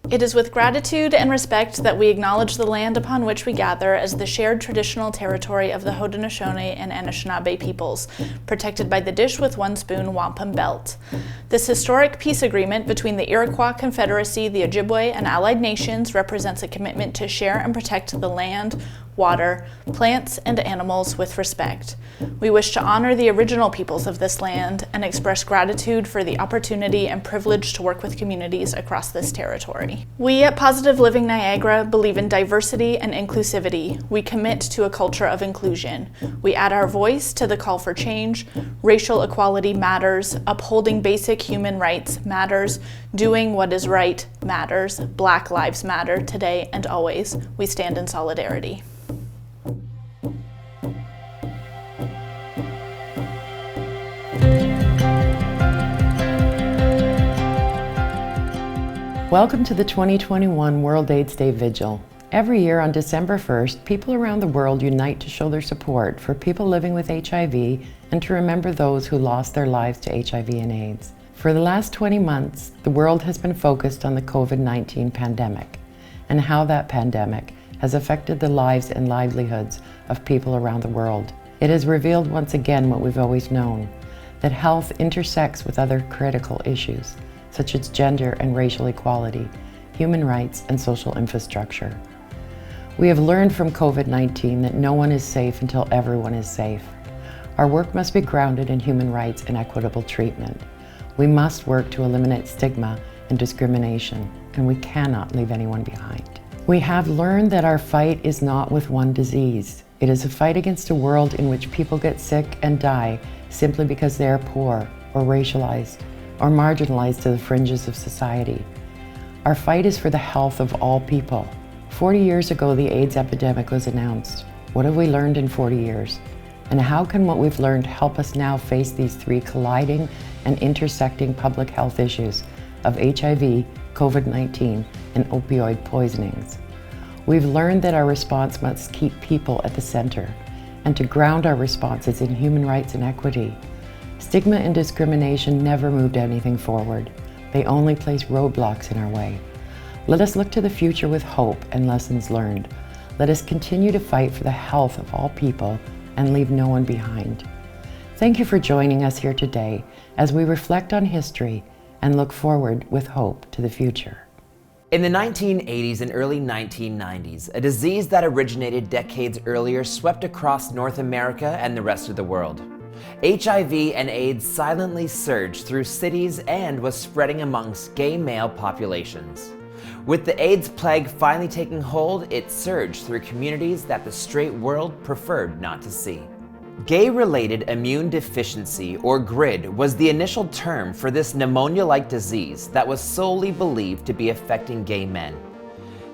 It is with gratitude and respect that we acknowledge the land upon which we gather as the shared traditional territory of the Haudenosaunee and Anishinaabe peoples, protected by the Dish with One Spoon Wampum Belt. This historic peace agreement between the Iroquois Confederacy, the Ojibwe, and allied nations represents a commitment to share and protect the land, water, plants, and animals with respect. We wish to honor the original peoples of this land and express gratitude for the opportunity and privilege to work with communities across this territory. We at Positive Living Niagara believe in diversity and inclusivity. We commit to a culture of inclusion. We add our voice to the call for change. Racial equality matters. Upholding basic human rights matters. Doing what is right matters. Black lives matter today and always. We stand in solidarity. Welcome to the 2021 World AIDS Day Vigil. Every year on December 1st, people around the world unite to show their support for people living with HIV and to remember those who lost their lives to HIV and AIDS. For the last 20 months, the world has been focused on the COVID-19 pandemic and how that pandemic has affected the lives and livelihoods of people around the world. It has revealed once again what we've always known, that health intersects with other critical issues, such as gender and racial equality, human rights, and social infrastructure. We have learned from COVID-19 that no one is safe until everyone is safe. Our work must be grounded in human rights and equitable treatment. We must work to eliminate stigma and discrimination, and we cannot leave anyone behind. We have learned that our fight is not with one disease. It is a fight against a world in which people get sick and die simply because they are poor or racialized or marginalized to the fringes of society. Our fight is for the health of all people. 40 years ago, the AIDS epidemic was announced. What have we learned in 40 years? And how can what we've learned help us now face these three colliding and intersecting public health issues of HIV, COVID-19, and opioid poisonings? We've learned that our response must keep people at the center and to ground our responses in human rights and equity. Stigma and discrimination never moved anything forward. They only placed roadblocks in our way. Let us look to the future with hope and lessons learned. Let us continue to fight for the health of all people and leave no one behind. Thank you for joining us here today as we reflect on history and look forward with hope to the future. In the 1980s and early 1990s, a disease that originated decades earlier swept across North America and the rest of the world. HIV and AIDS silently surged through cities and was spreading amongst gay male populations. With the AIDS plague finally taking hold, it surged through communities that the straight world preferred not to see. Gay-related immune deficiency, or GRID, was the initial term for this pneumonia-like disease that was solely believed to be affecting gay men.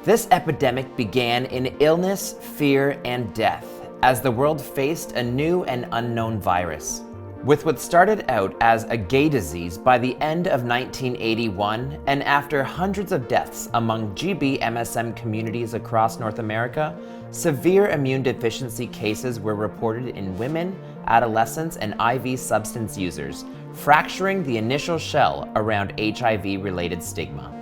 This epidemic began in illness, fear, and death as the world faced a new and unknown virus. With what started out as a gay disease by the end of 1981, and after hundreds of deaths among GBMSM communities across North America, severe immune deficiency cases were reported in women, adolescents, and IV substance users, fracturing the initial shell around HIV-related stigma.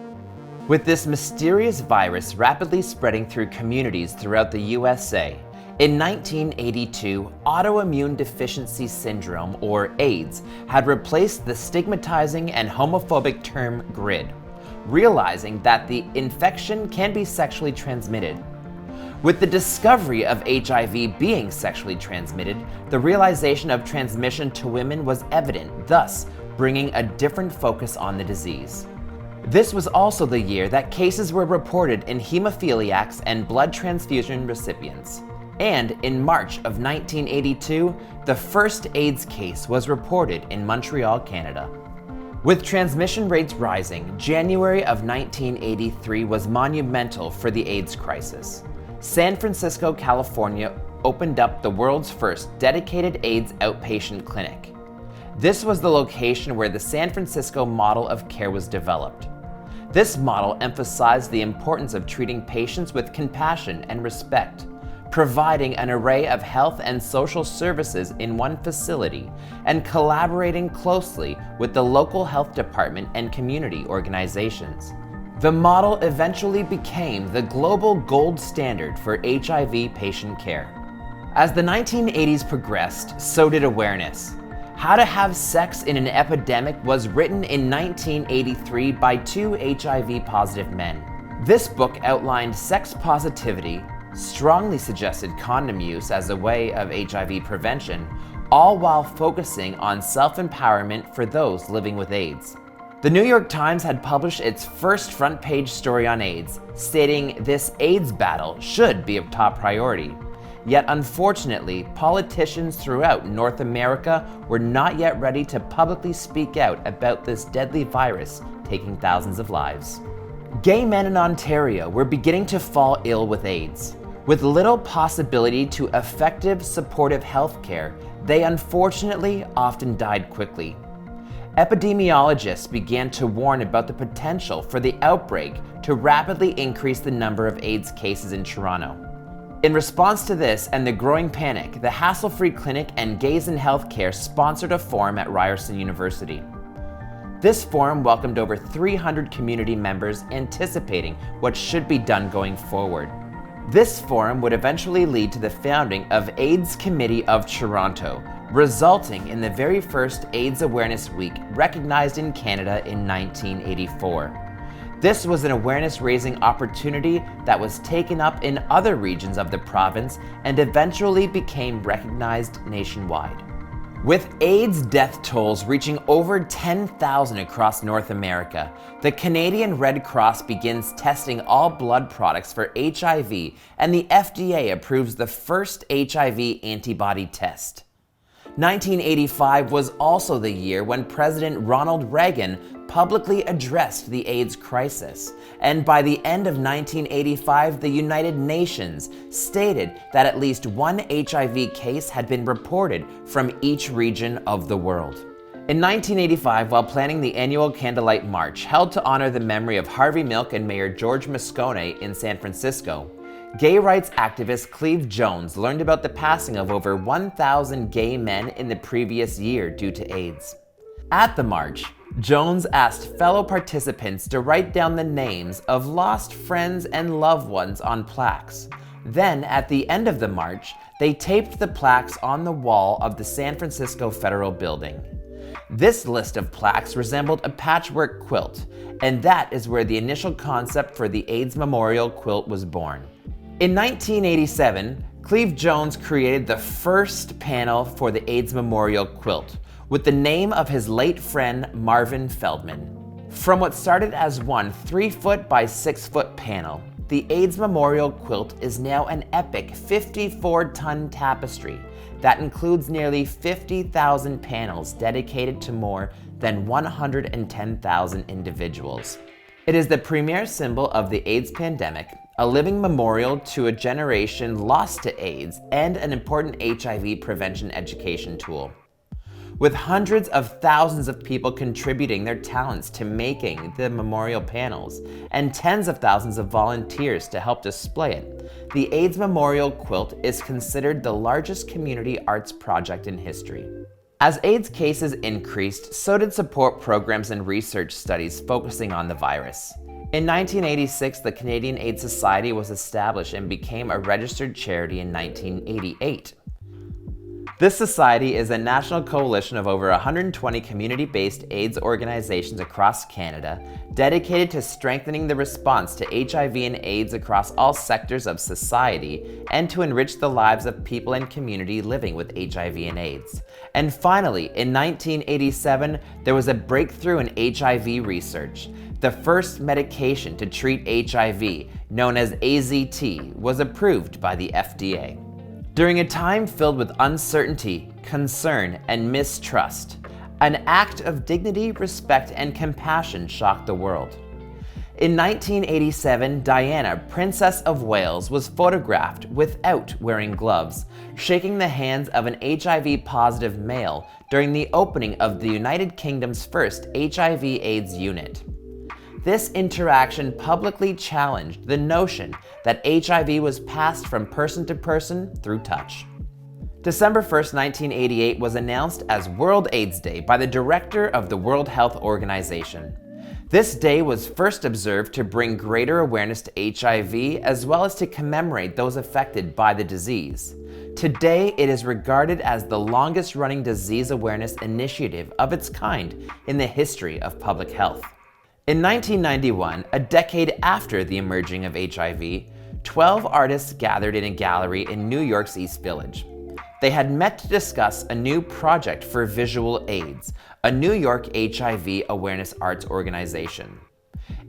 With this mysterious virus rapidly spreading through communities throughout the USA, in 1982, autoimmune deficiency syndrome, or AIDS, had replaced the stigmatizing and homophobic term GRID, realizing that the infection can be sexually transmitted. With the discovery of HIV being sexually transmitted, the realization of transmission to women was evident, thus bringing a different focus on the disease. This was also the year that cases were reported in hemophiliacs and blood transfusion recipients. And in March of 1982, the first AIDS case was reported in Montreal, Canada. With transmission rates rising, January of 1983 was monumental for the AIDS crisis. San Francisco, California opened up the world's first dedicated AIDS outpatient clinic. This was the location where the San Francisco model of care was developed. This model emphasized the importance of treating patients with compassion and respect, providing an array of health and social services in one facility, and collaborating closely with the local health department and community organizations. The model eventually became the global gold standard for HIV patient care. As the 1980s progressed, so did awareness. How to Have Sex in an Epidemic was written in 1983 by two HIV-positive men. This book outlined sex positivity, strongly suggested condom use as a way of HIV prevention, all while focusing on self-empowerment for those living with AIDS. The New York Times had published its first front-page story on AIDS, stating this AIDS battle should be a top priority. Yet unfortunately, politicians throughout North America were not yet ready to publicly speak out about this deadly virus taking thousands of lives. Gay men in Ontario were beginning to fall ill with AIDS. With little possibility to effective, supportive health care, they unfortunately often died quickly. Epidemiologists began to warn about the potential for the outbreak to rapidly increase the number of AIDS cases in Toronto. In response to this and the growing panic, the Hassle-Free Clinic and Gays in Healthcare sponsored a forum at Ryerson University. This forum welcomed over 300 community members anticipating what should be done going forward. This forum would eventually lead to the founding of AIDS Committee of Toronto, resulting in the very first AIDS Awareness Week recognized in Canada in 1984. This was an awareness-raising opportunity that was taken up in other regions of the province and eventually became recognized nationwide. With AIDS death tolls reaching over 10,000 across North America, the Canadian Red Cross begins testing all blood products for HIV, and the FDA approves the first HIV antibody test. 1985 was also the year when President Ronald Reagan publicly addressed the AIDS crisis, and by the end of 1985, the United Nations stated that at least one HIV case had been reported from each region of the world. In 1985, while planning the annual Candlelight March held to honor the memory of Harvey Milk and Mayor George Moscone in San Francisco, gay rights activist Cleve Jones learned about the passing of over 1,000 gay men in the previous year due to AIDS. At the march, Jones asked fellow participants to write down the names of lost friends and loved ones on plaques. Then, at the end of the march, they taped the plaques on the wall of the San Francisco Federal Building. This list of plaques resembled a patchwork quilt, and that is where the initial concept for the AIDS Memorial Quilt was born. In 1987, Cleve Jones created the first panel for the AIDS Memorial Quilt, with the name of his late friend Marvin Feldman. From what started as one 3-foot by 6-foot panel, the AIDS Memorial Quilt is now an epic 54-ton tapestry that includes nearly 50,000 panels dedicated to more than 110,000 individuals. It is the premier symbol of the AIDS pandemic, a living memorial to a generation lost to AIDS, and an important HIV prevention education tool. With hundreds of thousands of people contributing their talents to making the memorial panels, and tens of thousands of volunteers to help display it, the AIDS Memorial Quilt is considered the largest community arts project in history. As AIDS cases increased, so did support programs and research studies focusing on the virus. In 1986, the Canadian AIDS Society was established and became a registered charity in 1988. This society is a national coalition of over 120 community-based AIDS organizations across Canada, dedicated to strengthening the response to HIV and AIDS across all sectors of society and to enrich the lives of people and community living with HIV and AIDS. And finally, in 1987, there was a breakthrough in HIV research. The first medication to treat HIV, known as AZT, was approved by the FDA. During a time filled with uncertainty, concern, and mistrust, an act of dignity, respect, and compassion shocked the world. In 1987, Diana, Princess of Wales, was photographed without wearing gloves, shaking the hands of an HIV-positive male during the opening of the United Kingdom's first HIV/AIDS unit. This interaction publicly challenged the notion that HIV was passed from person to person through touch. December 1st, 1988 was announced as World AIDS Day by the director of the World Health Organization. This day was first observed to bring greater awareness to HIV as well as to commemorate those affected by the disease. Today, it is regarded as the longest-running disease awareness initiative of its kind in the history of public health. In 1991, a decade after the emerging of HIV, 12 artists gathered in a gallery in New York's East Village. They had met to discuss a new project for Visual AIDS, a New York HIV awareness arts organization.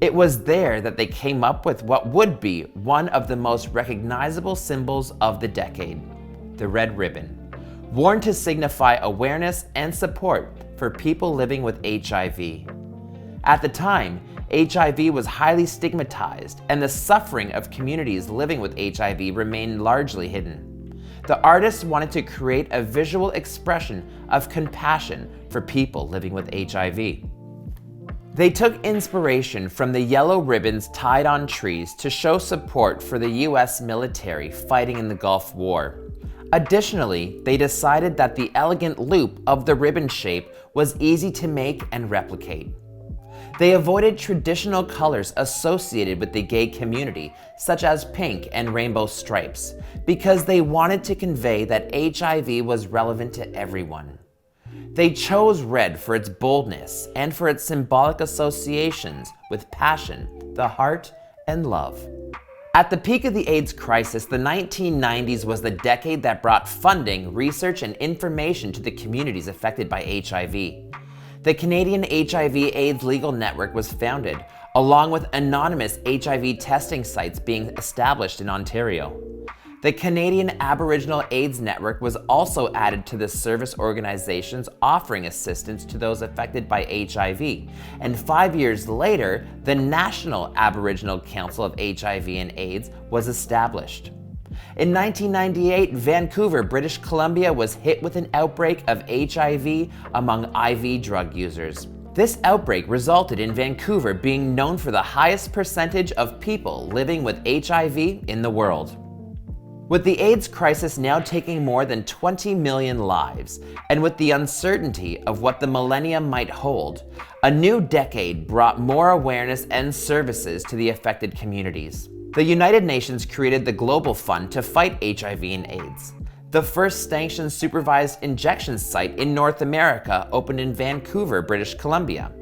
It was there that they came up with what would be one of the most recognizable symbols of the decade, the red ribbon, worn to signify awareness and support for people living with HIV. At the time, HIV was highly stigmatized, and the suffering of communities living with HIV remained largely hidden. The artists wanted to create a visual expression of compassion for people living with HIV. They took inspiration from the yellow ribbons tied on trees to show support for the US military fighting in the Gulf War. Additionally, they decided that the elegant loop of the ribbon shape was easy to make and replicate. They avoided traditional colors associated with the gay community, such as pink and rainbow stripes, because they wanted to convey that HIV was relevant to everyone. They chose red for its boldness and for its symbolic associations with passion, the heart, and love. At the peak of the AIDS crisis, the 1990s was the decade that brought funding, research, and information to the communities affected by HIV. The Canadian HIV/AIDS Legal Network was founded, along with anonymous HIV testing sites being established in Ontario. The Canadian Aboriginal AIDS Network was also added to the service organizations offering assistance to those affected by HIV, and 5 years later, the National Aboriginal Council of HIV and AIDS was established. In 1998, Vancouver, British Columbia was hit with an outbreak of HIV among IV drug users. This outbreak resulted in Vancouver being known for the highest percentage of people living with HIV in the world. With the AIDS crisis now taking more than 20 million lives, and with the uncertainty of what the millennium might hold, a new decade brought more awareness and services to the affected communities. The United Nations created the Global Fund to fight HIV and AIDS. The first sanctions supervised injection site in North America opened in Vancouver, British Columbia.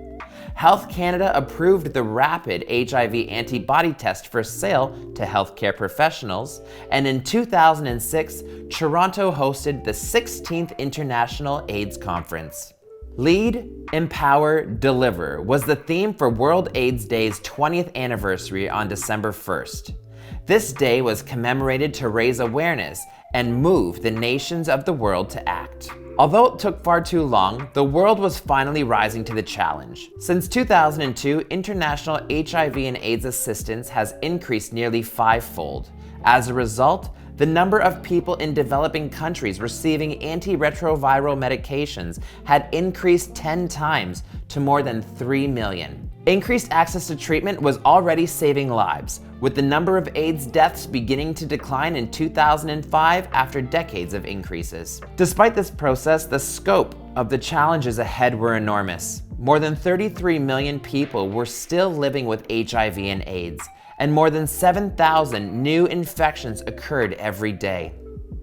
Health Canada approved the rapid HIV antibody test for sale to healthcare professionals, and in 2006, Toronto hosted the 16th International AIDS Conference. Lead, Empower, Deliver was the theme for World AIDS Day's 20th anniversary on December 1st. This day was commemorated to raise awareness and move the nations of the world to act. Although it took far too long, the world was finally rising to the challenge. Since 2002, international HIV and AIDS assistance has increased nearly 5-fold. As a result, the number of people in developing countries receiving antiretroviral medications had increased 10 times to more than 3 million. Increased access to treatment was already saving lives, with the number of AIDS deaths beginning to decline in 2005 after decades of increases. Despite this process, the scope of the challenges ahead were enormous. More than 33 million people were still living with HIV and AIDS, and more than 7,000 new infections occurred every day.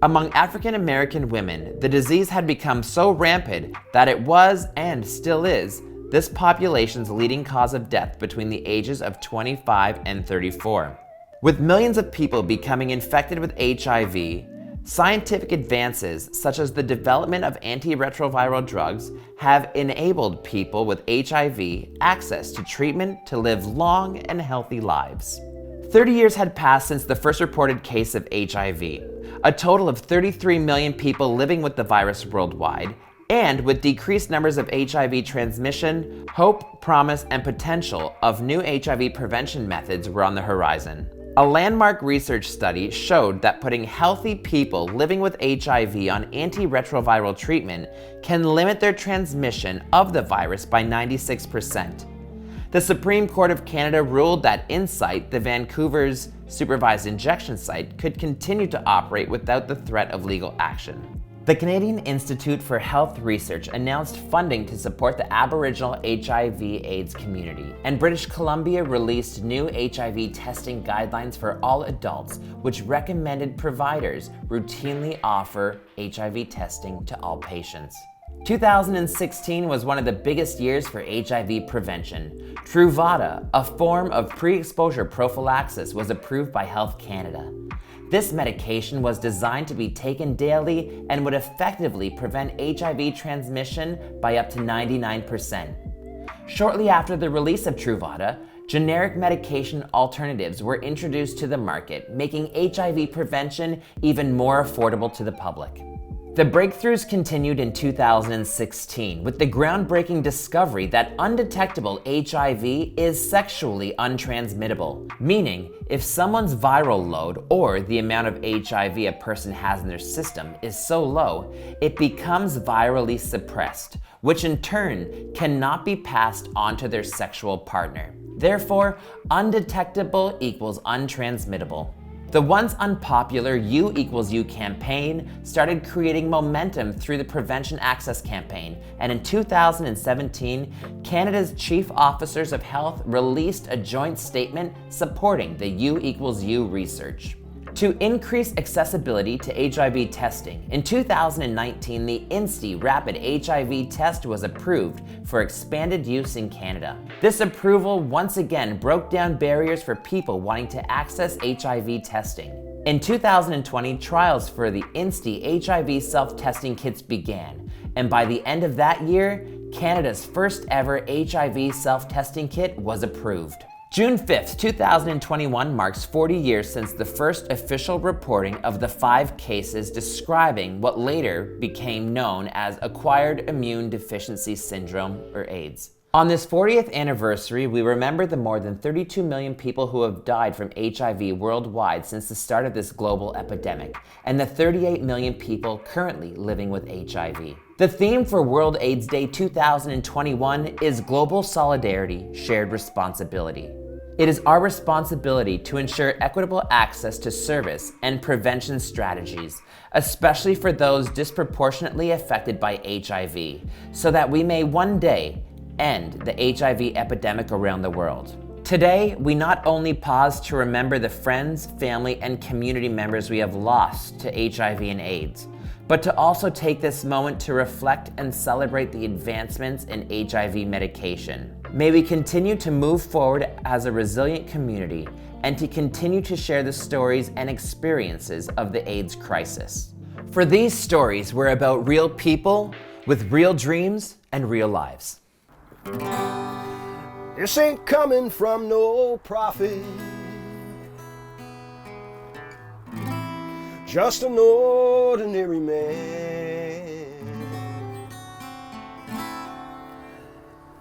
Among African American women, the disease had become so rampant that it was, and still is, this population's leading cause of death between the ages of 25 and 34. With millions of people becoming infected with HIV, scientific advances such as the development of antiretroviral drugs have enabled people with HIV access to treatment to live long and healthy lives. 30 years had passed since the first reported case of HIV, a total of 33 million people living with the virus worldwide, and with decreased numbers of HIV transmission, hope, promise, and potential of new HIV prevention methods were on the horizon. A landmark research study showed that putting healthy people living with HIV on antiretroviral treatment can limit their transmission of the virus by 96%. The Supreme Court of Canada ruled that Insight, the Vancouver's supervised injection site, could continue to operate without the threat of legal action. The Canadian Institute for Health Research announced funding to support the Aboriginal HIV/AIDS community, and British Columbia released new HIV testing guidelines for all adults, which recommended providers routinely offer HIV testing to all patients. 2016 was one of the biggest years for HIV prevention. Truvada, a form of pre-exposure prophylaxis, was approved by Health Canada. This medication was designed to be taken daily and would effectively prevent HIV transmission by up to 99%. Shortly after the release of Truvada, generic medication alternatives were introduced to the market, making HIV prevention even more affordable to the public. The breakthroughs continued in 2016 with the groundbreaking discovery that undetectable HIV is sexually untransmittable, meaning if someone's viral load or the amount of HIV a person has in their system is so low, it becomes virally suppressed, which in turn cannot be passed on to their sexual partner. Therefore, undetectable equals untransmittable. The once unpopular U=U campaign started creating momentum through the Prevention Access Campaign, and in 2017, Canada's Chief Officers of Health released a joint statement supporting the U=U research. To increase accessibility to HIV testing, in 2019, the INSTI Rapid HIV Test was approved for expanded use in Canada. This approval once again broke down barriers for people wanting to access HIV testing. In 2020, trials for the INSTI HIV self-testing kits began, and by the end of that year, Canada's first ever HIV self-testing kit was approved. June 5th, 2021 marks 40 years since the first official reporting of the 5 cases describing what later became known as acquired immune deficiency syndrome, or AIDS. On this 40th anniversary, we remember the more than 32 million people who have died from HIV worldwide since the start of this global epidemic, and the 38 million people currently living with HIV. The theme for World AIDS Day 2021 is Global Solidarity, Shared Responsibility. It is our responsibility to ensure equitable access to service and prevention strategies, especially for those disproportionately affected by HIV, so that we may one day end the HIV epidemic around the world. Today, we not only pause to remember the friends, family, and community members we have lost to HIV and AIDS, but to also take this moment to reflect and celebrate the advancements in HIV medication. May we continue to move forward as a resilient community and to continue to share the stories and experiences of the AIDS crisis. For these stories were about real people with real dreams and real lives. This ain't coming from no prophet, just an ordinary man.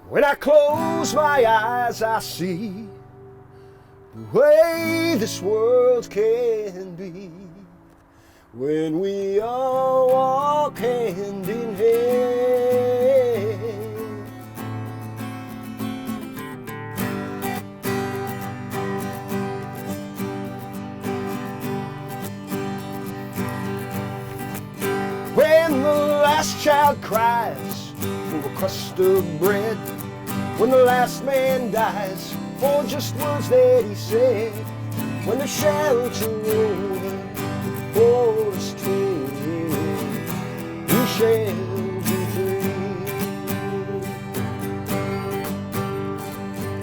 When I close my eyes, I see the way this world can be when we all walk hand in hand. When the last child cries for a crust of bread, when the last man dies for just words that he said, when the shelter over for us to we shall be free.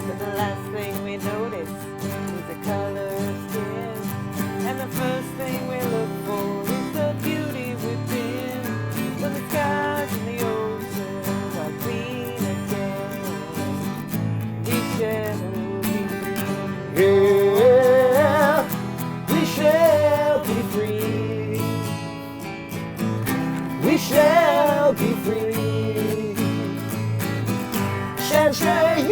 But the last thing we notice is the color of skin, and the first thing we look for is the beauty within. When the skies and the ocean are clean again, we shall be free. Yeah, we shall be free. We shall be free. Stand straight,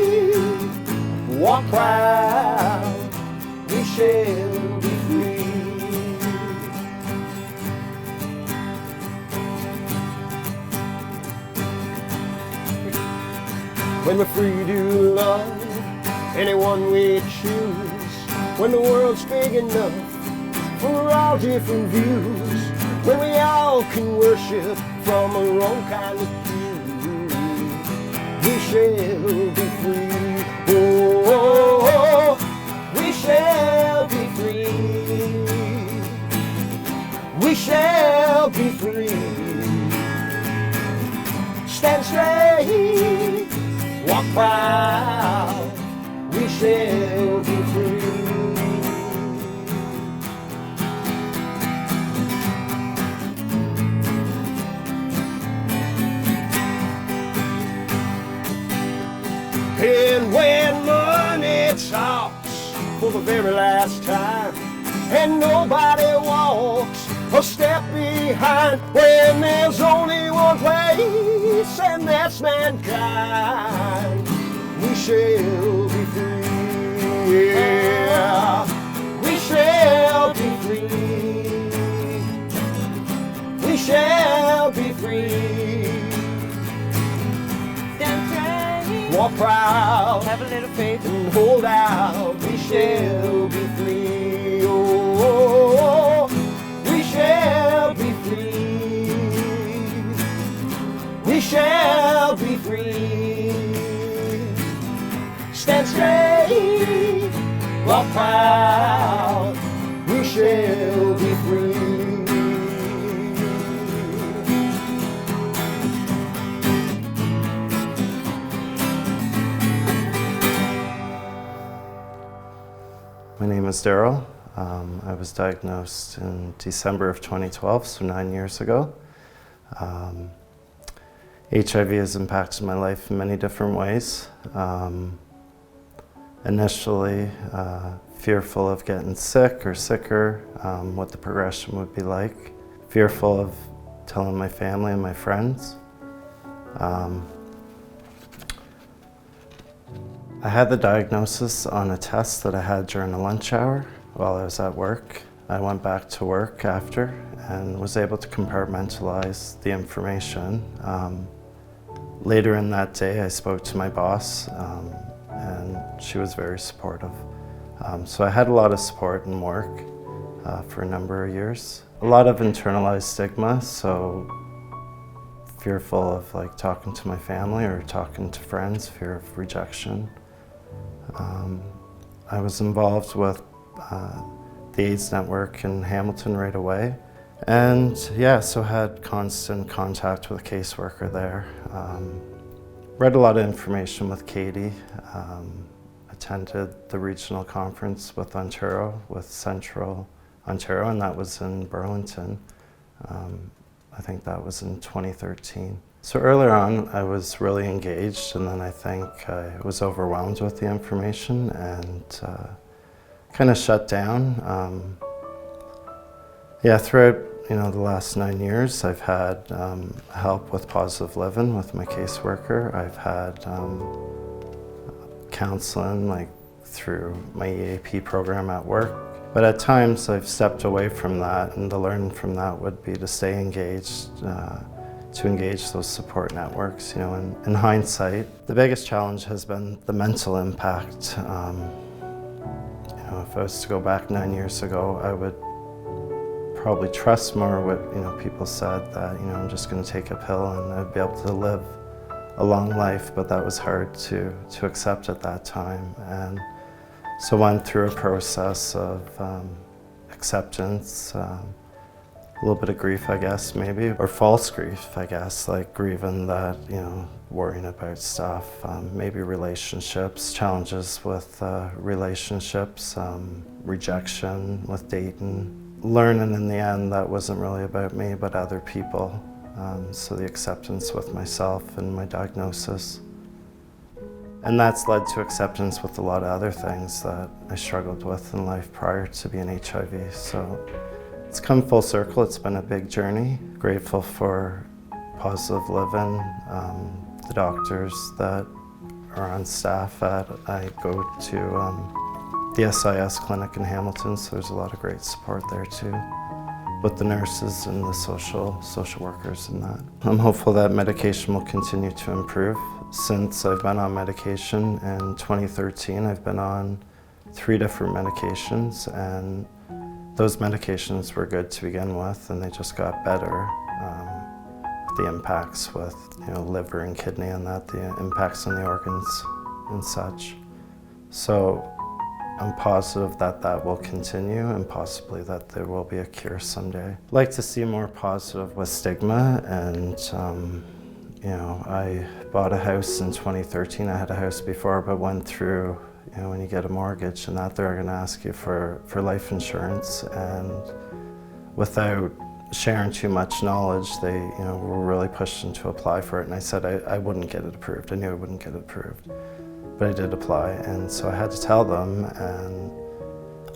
walk proud. We shall be free. When we're free to love anyone we choose, when the world's big enough for all different views, when we all can worship from our own kind of pew. We shall be free. Oh, oh, oh, we shall be free. We shall be free. Stand straight, walk proud. We shall be free. And when money talks for the very last time, and nobody walks a step behind, when there's only one place, and that's mankind, we shall be free. Yeah, we shall be free. We shall be free. Walk proud, Have a little faith. and hold out. We shall be free. Oh, oh, oh, we shall be free. We shall be free. Stand straight, walk proud. We shall be free. My name is Daryl. I was diagnosed in December of 2012, so 9 years ago. HIV has impacted my life in many different ways. Initially, fearful of getting sick or sicker, what the progression would be like. Fearful of telling my family and my friends. I had the diagnosis on a test that I had during a lunch hour while I was at work. I went back to work after and was able to compartmentalize the information. Later in that day, I spoke to my boss and she was very supportive. So I had a lot of support and work for a number of years. A lot of internalized stigma, so fearful of like talking to my family or talking to friends, fear of rejection. I was involved with the AIDS network in Hamilton right away. And yeah, so had constant contact with a caseworker there. Read a lot of information with Katie. Attended the regional conference with Ontario, with Central Ontario, and that was in Burlington. I think that was in 2013. So earlier on, I was really engaged, and then I think I was overwhelmed with the information and kind of shut down. Yeah, throughout the last 9 years, I've had help with positive living with my caseworker. I've had counseling, like through my EAP program at work. But at times, I've stepped away from that, and to learn from that would be to stay engaged. To engage those support networks. In hindsight, the biggest challenge has been the mental impact. If I was to go back 9 years ago, I would probably trust more what people said, that I'm just going to take a pill and I'd be able to live a long life, but that was hard to accept at that time. And so went through a process of acceptance, a little bit of grief, I guess, maybe, or false grief, I guess, like grieving that, worrying about stuff, maybe relationships, challenges with relationships, rejection with dating. Learning in the end that wasn't really about me, but other people. So the acceptance with myself and my diagnosis. And that's led to acceptance with a lot of other things that I struggled with in life prior to being HIV. So it's come full circle. It's been a big journey. Grateful for positive living, the doctors that are on staff at. I go to the SIS clinic in Hamilton, so there's a lot of great support there too, with the nurses and the social workers and that. I'm hopeful that medication will continue to improve. Since I've been on medication in 2013, I've been on 3 different medications, and those medications were good to begin with, and they just got better. The impacts with liver and kidney and that, the impacts on the organs and such. So I'm positive that that will continue and possibly that there will be a cure someday. I'd like to see more positive with stigma, and I bought a house in 2013. I had a house before, but went through, when you get a mortgage and that, they're going to ask you for life insurance, and without sharing too much knowledge, they were really pushing to apply for it, and I said I wouldn't get it approved. I knew I wouldn't get it approved, but I did apply, and so I had to tell them, and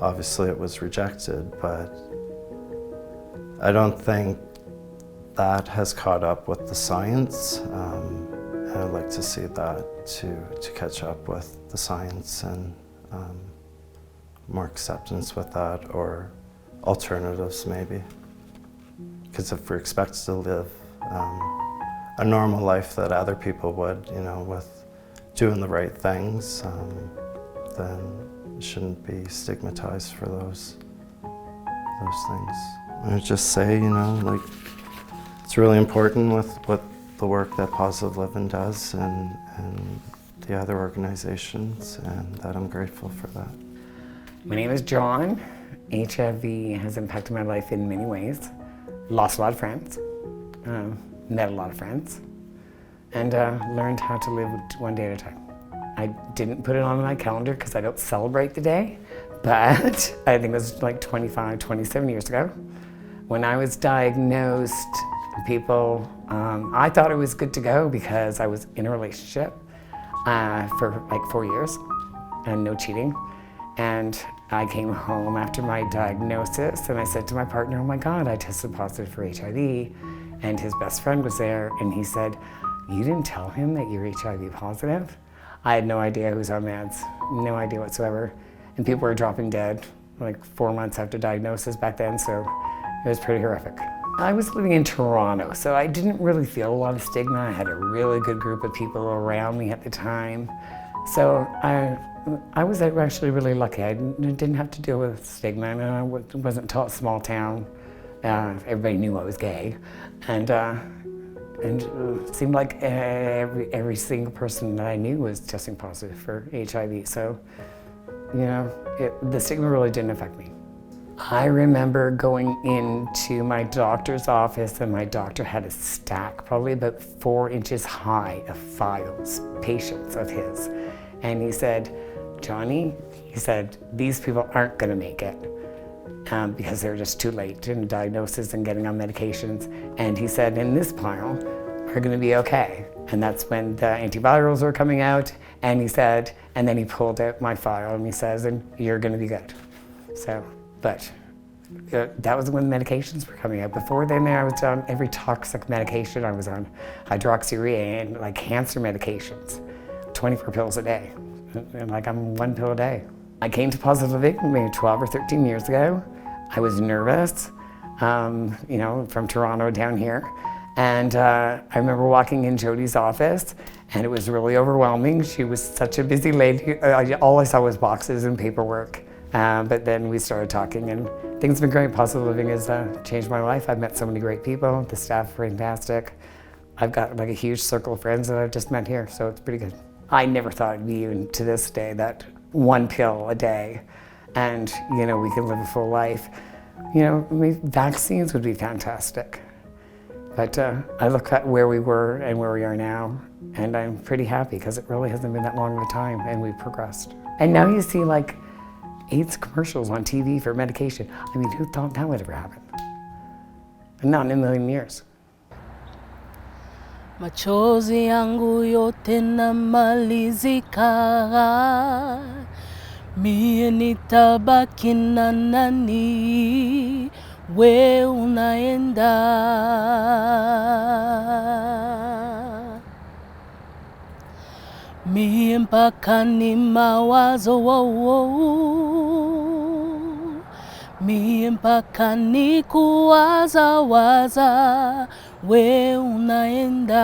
obviously it was rejected, but I don't think that has caught up with the science, and I'd like to see that to catch up with the science and more acceptance with that, or alternatives maybe. Because if we're expected to live a normal life that other people would, with doing the right things, then it shouldn't be stigmatized for those things. I would just say, it's really important with what the work that Positive Living does and the other organizations, and that I'm grateful for that. My name is John. HIV has impacted my life in many ways. Lost a lot of friends, met a lot of friends, and learned how to live one day at a time. I didn't put it on my calendar because I don't celebrate the day, but I think it was like 25, 27 years ago. When I was diagnosed, I thought it was good to go because I was in a relationship for like 4 years and no cheating. And I came home after my diagnosis and I said to my partner, oh my God, I tested positive for HIV. And his best friend was there and he said, you didn't tell him that you're HIV positive? I had no idea who was on meds, no idea whatsoever. And people were dropping dead like 4 months after diagnosis back then, so it was pretty horrific. I was living in Toronto, so I didn't really feel a lot of stigma. I had a really good group of people around me at the time. So I was actually really lucky. I didn't have to deal with stigma, and I wasn't taught small town. Everybody knew I was gay, and it seemed like every single person that I knew was testing positive for HIV. So, the stigma really didn't affect me. I remember going into my doctor's office and my doctor had a stack, probably about 4 inches high, of files, patients of his. And he said, Johnny, he said, these people aren't gonna make it because they're just too late in diagnosis and getting on medications. And he said, in this pile are gonna be okay. And that's when the antivirals were coming out. And he said, and then he pulled out my file and he says, and you're gonna be good. So. But that was when medications were coming out. Before then, I was on every toxic medication. I was on hydroxyurea and like cancer medications, 24 pills a day. And like I'm 1 pill a day. I came to Positive Living maybe 12 or 13 years ago. I was nervous, from Toronto down here. And I remember walking in Jodi's office and it was really overwhelming. She was such a busy lady. All I saw was boxes and paperwork. But then we started talking and things have been great. Positive Living has changed my life. I've met so many great people. The staff are fantastic. I've got like a huge circle of friends that I've just met here, so it's pretty good. I never thought it'd be even to this day that 1 pill a day and, we can live a full life. Vaccines would be fantastic. But I look at where we were and where we are now, and I'm pretty happy because it really hasn't been that long of a time and we've progressed. And now you see like AIDS commercials on TV for medication. I mean, who thought that would ever happen? And not in a million years. Machozi yangu yote namalizika, mie nitabaki na nani, we unaenda. Mie mpaka ni mawazo, mie mpaka ni kuwaza, we unaenda,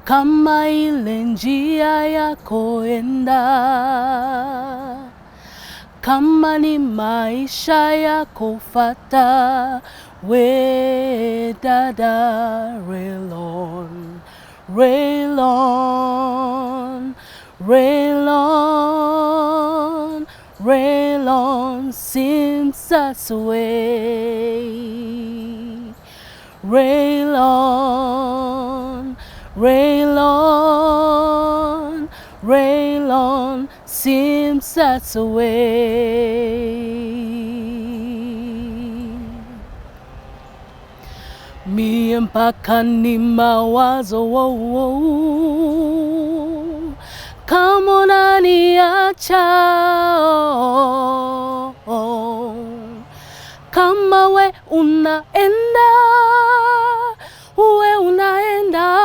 kama ile njia ya kuenda, kama ni maisha ya kufata, we dada, rail on, rail on, rail on, rail on, since that's the way. Rail on, rail on, rail on, seems that's the way. Mi mpaka ni mawazo kama unaniacha, kama we unaenda, we unaenda,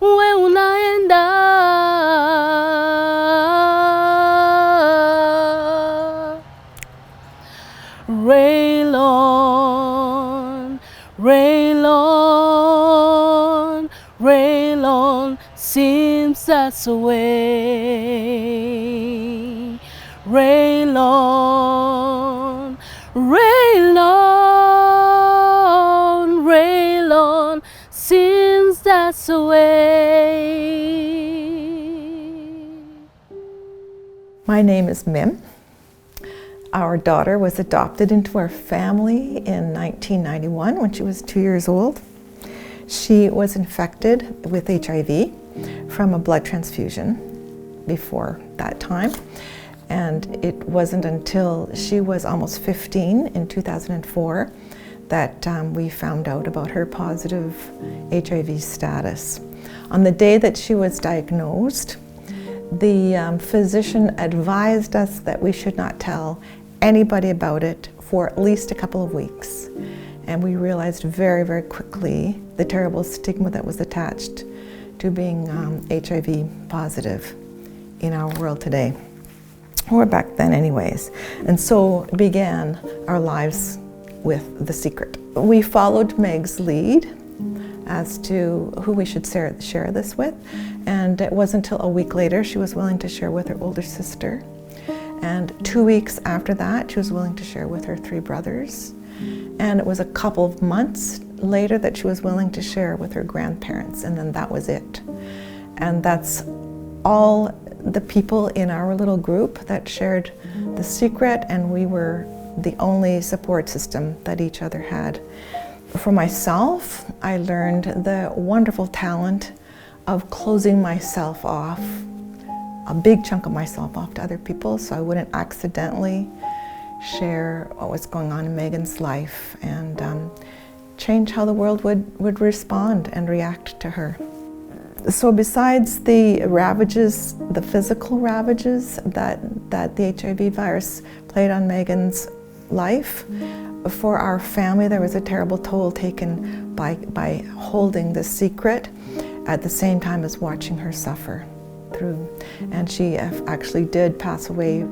we unaenda. Rail on, rail on, rail on, seems that's the way. Rail on, rail on, rail on, seems that's the way. My name is Mim. Our daughter was adopted into our family in 1991 when she was 2 years old. She was infected with HIV from a blood transfusion before that time. And it wasn't until she was almost 15 in 2004 that we found out about her positive HIV status. On the day that she was diagnosed, the physician advised us that we should not tell anybody about it for at least a couple of weeks. And we realized very, very quickly the terrible stigma that was attached to being HIV positive in our world today, or back then anyways. And so began our lives with the secret. We followed Meg's lead as to who we should share this with, and it wasn't until a week later she was willing to share with her older sister. And 2 weeks after that, she was willing to share with her 3 brothers. And it was a couple of months later that she was willing to share with her grandparents, and then that was it. And that's all the people in our little group that shared the secret, and we were the only support system that each other had. For myself, I learned the wonderful talent of closing myself off, a big chunk of myself off to other people, so I wouldn't accidentally share what was going on in Megan's life and change how the world would respond and react to her. So besides the ravages, the physical ravages that the HIV virus played on Megan's life, for our family there was a terrible toll taken by holding the secret at the same time as watching her suffer through. And she actually did pass away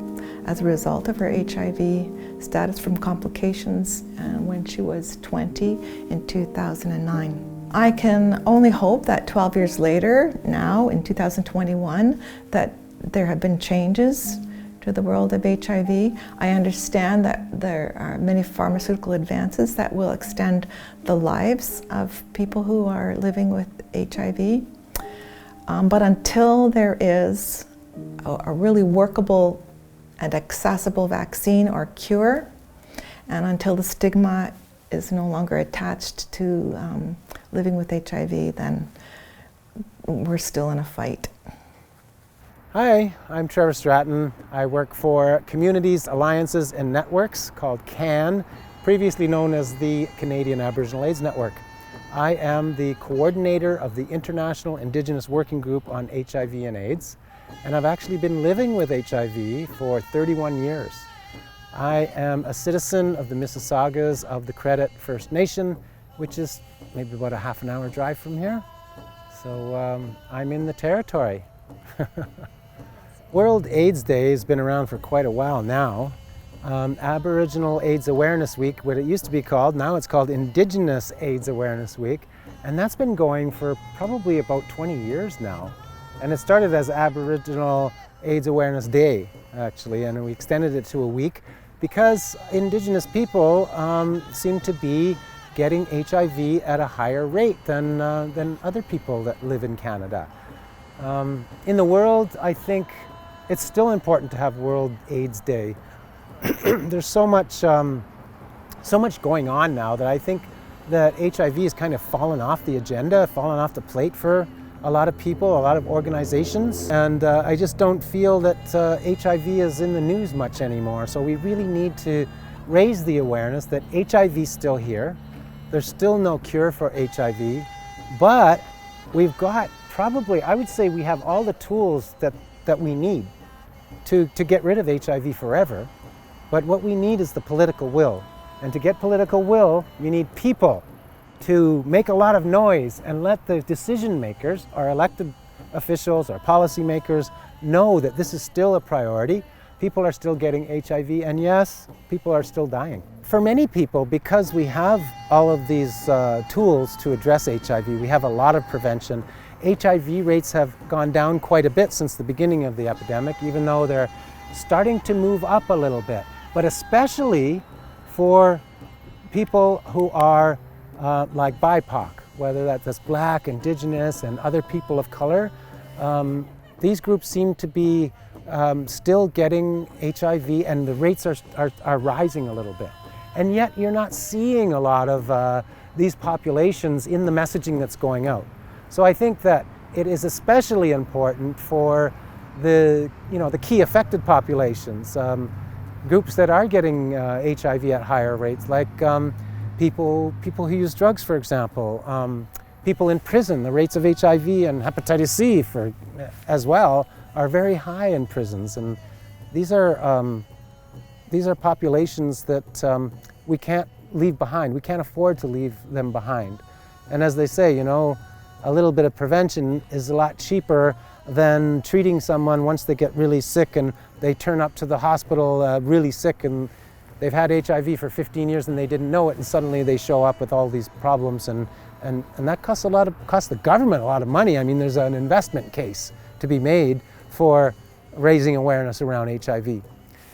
as a result of her HIV status from complications when she was 20 in 2009. I can only hope that 12 years later, now in 2021, that there have been changes to the world of HIV. I understand that there are many pharmaceutical advances that will extend the lives of people who are living with HIV. But until there is a really workable and accessible vaccine or cure, and until the stigma is no longer attached to living with HIV, then we're still in a fight. Hi, I'm Trevor Stratton. I work for Communities, Alliances and Networks, called CAN, previously known as the Canadian Aboriginal AIDS Network. I am the coordinator of the International Indigenous Working Group on HIV and AIDS, and I've actually been living with HIV for 31 years. I am a citizen of the Mississaugas of the Credit First Nation, which is maybe about a half an hour drive from here. So I'm in the territory. World AIDS Day has been around for quite a while now. Aboriginal AIDS Awareness Week, what it used to be called, now it's called Indigenous AIDS Awareness Week, And that's been going for probably about 20 years now. And it started as Aboriginal AIDS Awareness Day, actually, and we extended it to a week because Indigenous people seem to be getting HIV at a higher rate than other people that live in Canada. In the world, I think it's still important to have World AIDS Day. There's so much going on now that I think that HIV has kind of fallen off the agenda, fallen off the plate for a lot of people, a lot of organizations, and I just don't feel that HIV is in the news much anymore. So we really need to raise the awareness that HIV is still here. There's still no cure for HIV, but we've got probably, I would say we have all the tools that we need to get rid of HIV forever. But what we need is the political will. And to get political will, you need people to make a lot of noise and let the decision makers, our elected officials, our policymakers, know that this is still a priority. People are still getting HIV, and yes, people are still dying. For many people, because we have all of these tools to address HIV, we have a lot of prevention. HIV rates have gone down quite a bit since the beginning of the epidemic, even though they're starting to move up a little bit. But especially for people who are like BIPOC, whether that's Black, Indigenous, and other people of color. These groups seem to be still getting HIV, and the rates are rising a little bit. And yet you're not seeing a lot of these populations in the messaging that's going out. So I think that it is especially important for the key affected populations, groups that are getting HIV at higher rates, like people who use drugs, for example, people in prison. The rates of HIV and hepatitis C as well are very high in prisons, and these are populations that we can't leave behind. We can't afford to leave them behind. And as they say, a little bit of prevention is a lot cheaper than treating someone once they get really sick and they turn up to the hospital really sick and they've had HIV for 15 years and they didn't know it, and suddenly they show up with all these problems, and that costs the government a lot of money. I mean, there's an investment case to be made for raising awareness around HIV.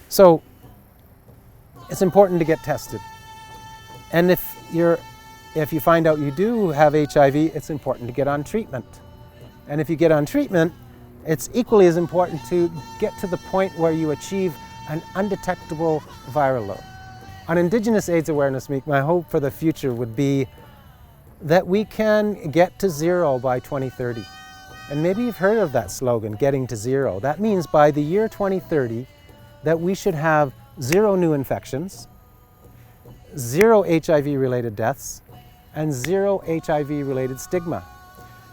So it's important to get tested. And if you find out you do have HIV, it's important to get on treatment. And if you get on treatment, it's equally as important to get to the point where you achieve an undetectable viral load. On Indigenous AIDS Awareness Week, my hope for the future would be that we can get to zero by 2030. And maybe you've heard of that slogan, getting to zero. That means by the year 2030 that we should have 0 new infections, 0 HIV-related deaths, and 0 HIV-related stigma.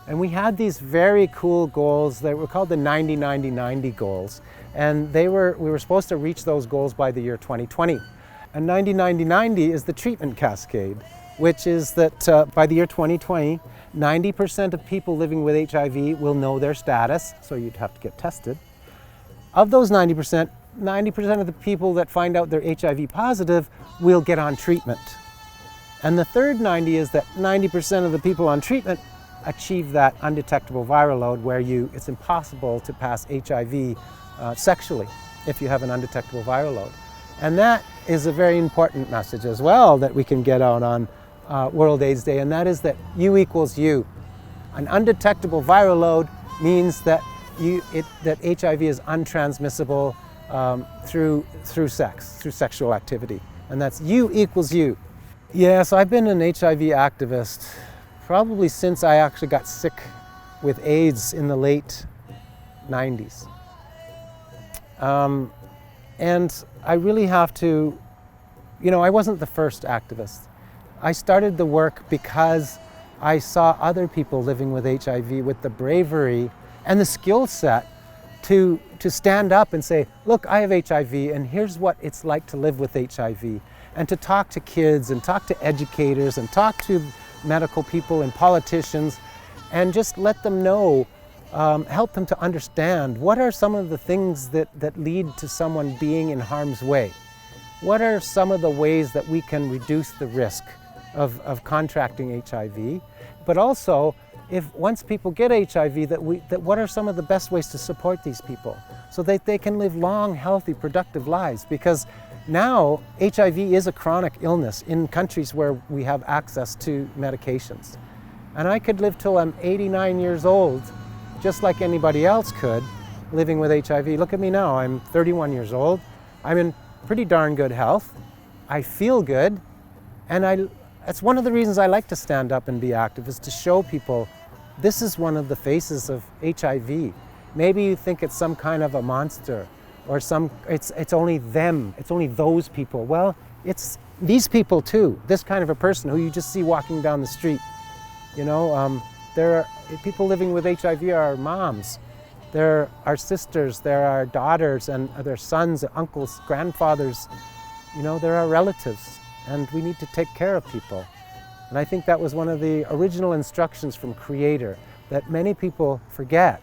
And we had these very cool goals that were called the 90-90-90 goals. And we were supposed to reach those goals by the year 2020. And 90-90-90 is the treatment cascade, which is that by the year 2020, 90% of people living with HIV will know their status, so you'd have to get tested. Of those 90% of the people that find out they're HIV positive will get on treatment. And the third 90 is that 90% of the people on treatment achieve that undetectable viral load where it's impossible to pass HIV sexually if you have an undetectable viral load. And that is a very important message as well that we can get out on World AIDS Day, and that is that U equals U. An undetectable viral load means that HIV is untransmissible through sex, through sexual activity. And that's U equals U. Yes, I've been an HIV activist probably since I actually got sick with AIDS in the late 90s. And I really have to, I wasn't the first activist. I started the work because I saw other people living with HIV with the bravery and the skill set to stand up and say, look, I have HIV and here's what it's like to live with HIV. And to talk to kids and talk to educators and talk to medical people and politicians and just let them know, help them to understand what are some of the things that lead to someone being in harm's way. What are some of the ways that we can reduce the risk of contracting HIV? but also if once people get HIV, that what are some of the best ways to support these people so that they can live long, healthy, productive lives? Because now HIV is a chronic illness in countries where we have access to medications. And I could live till I'm 89 years old, just like anybody else could, living with HIV. Look at me now, I'm 31 years old. I'm in pretty darn good health. I feel good. And that's one of the reasons I like to stand up and be active, is to show people this is one of the faces of HIV. Maybe you think it's some kind of a monster, or it's only them, it's only those people. Well, it's these people too, this kind of a person who you just see walking down the street. You know, there are people living with HIV are our moms, they're our sisters, they're our daughters, and their sons, uncles, grandfathers. You know, they're our relatives, and we need to take care of people. And I think that was one of the original instructions from Creator that many people forget,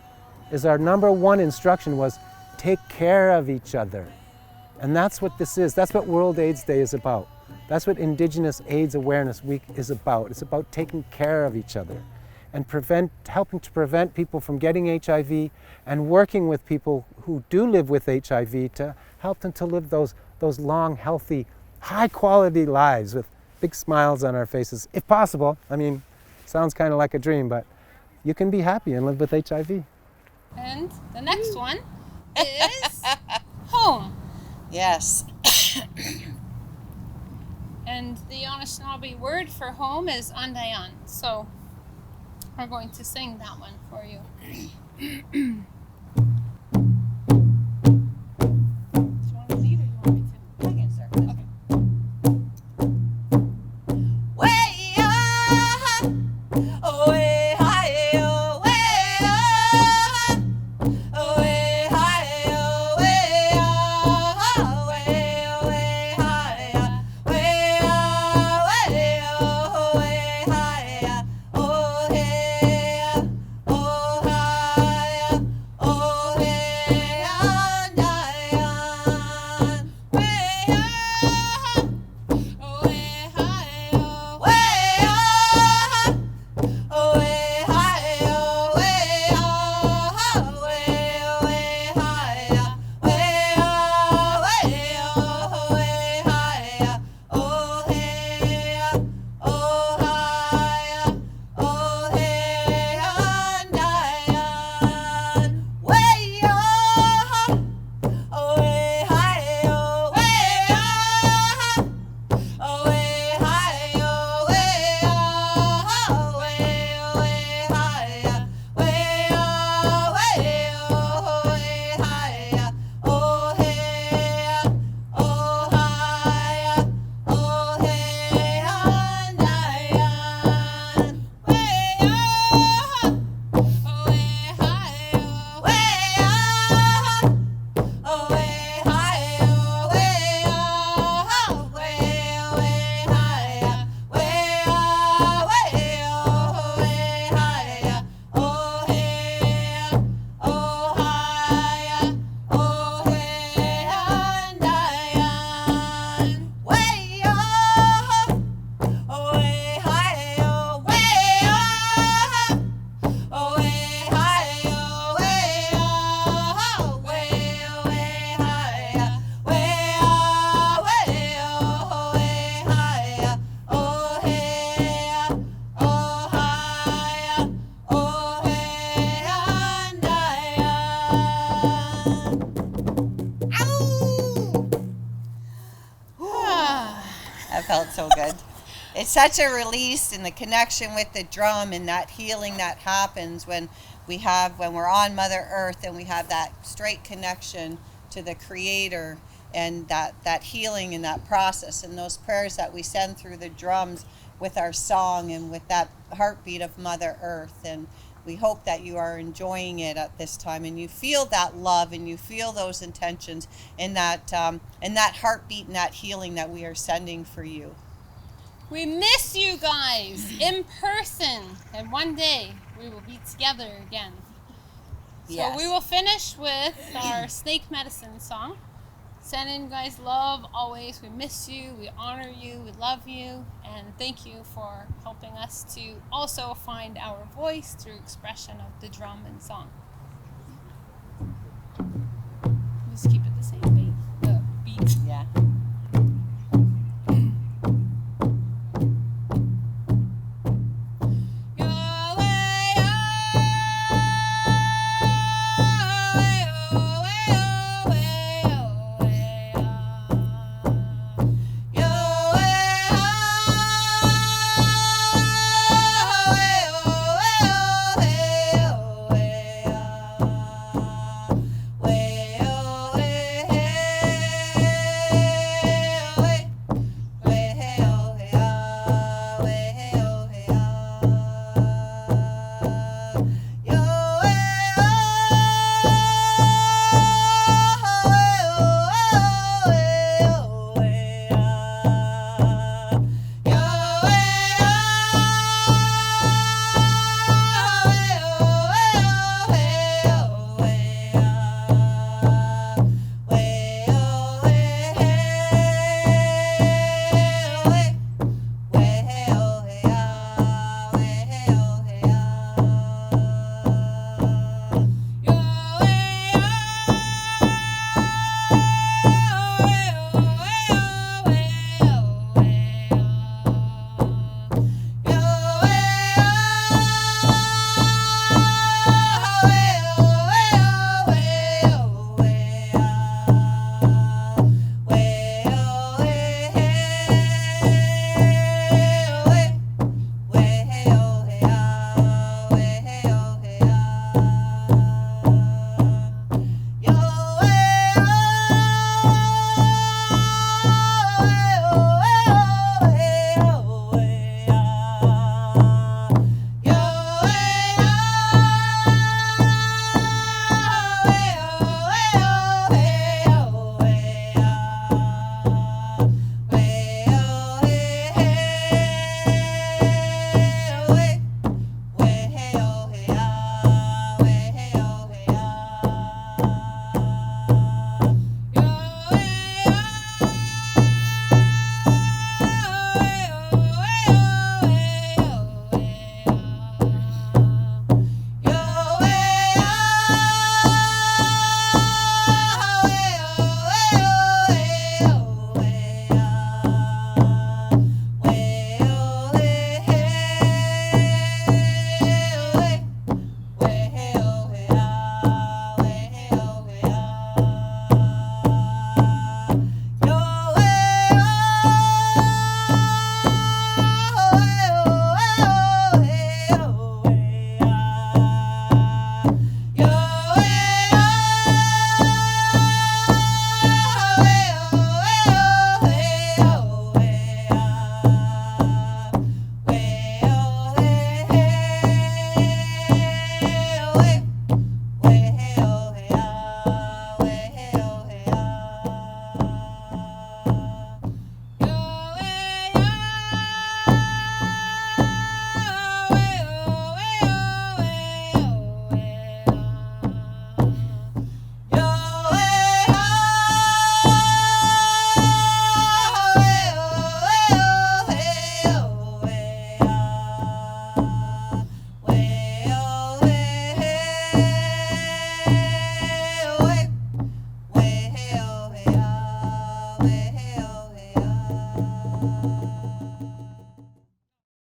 is our number one instruction was take care of each other. And that's what this is. That's what World AIDS Day is about. That's what Indigenous AIDS Awareness Week is about. It's about taking care of each other and helping to prevent people from getting HIV, and working with people who do live with HIV to help them to live those long, healthy, high-quality lives with big smiles on our faces, if possible. I mean, sounds kind of like a dream, but you can be happy and live with HIV. And the next one is home. Yes. And the Anishinaabe word for home is Andayan. So we're going to sing that one for you. Do you want to lead or do you want me to? I can start. Okay. Felt so good. It's such a release in the connection with the drum and that healing that happens when we're on Mother Earth and we have that straight connection to the Creator, and that healing and that process and those prayers that we send through the drums with our song and with that heartbeat of Mother Earth. And we hope that you are enjoying it at this time, and you feel that love and you feel those intentions and that heartbeat and that healing that we are sending for you. We miss you guys in person, and one day we will be together again. Yes. So we will finish with our snake medicine song. Send in, guys, love always. We miss you, we honor you, we love you, and thank you for helping us to also find our voice through expression of the drum and song. Just keep it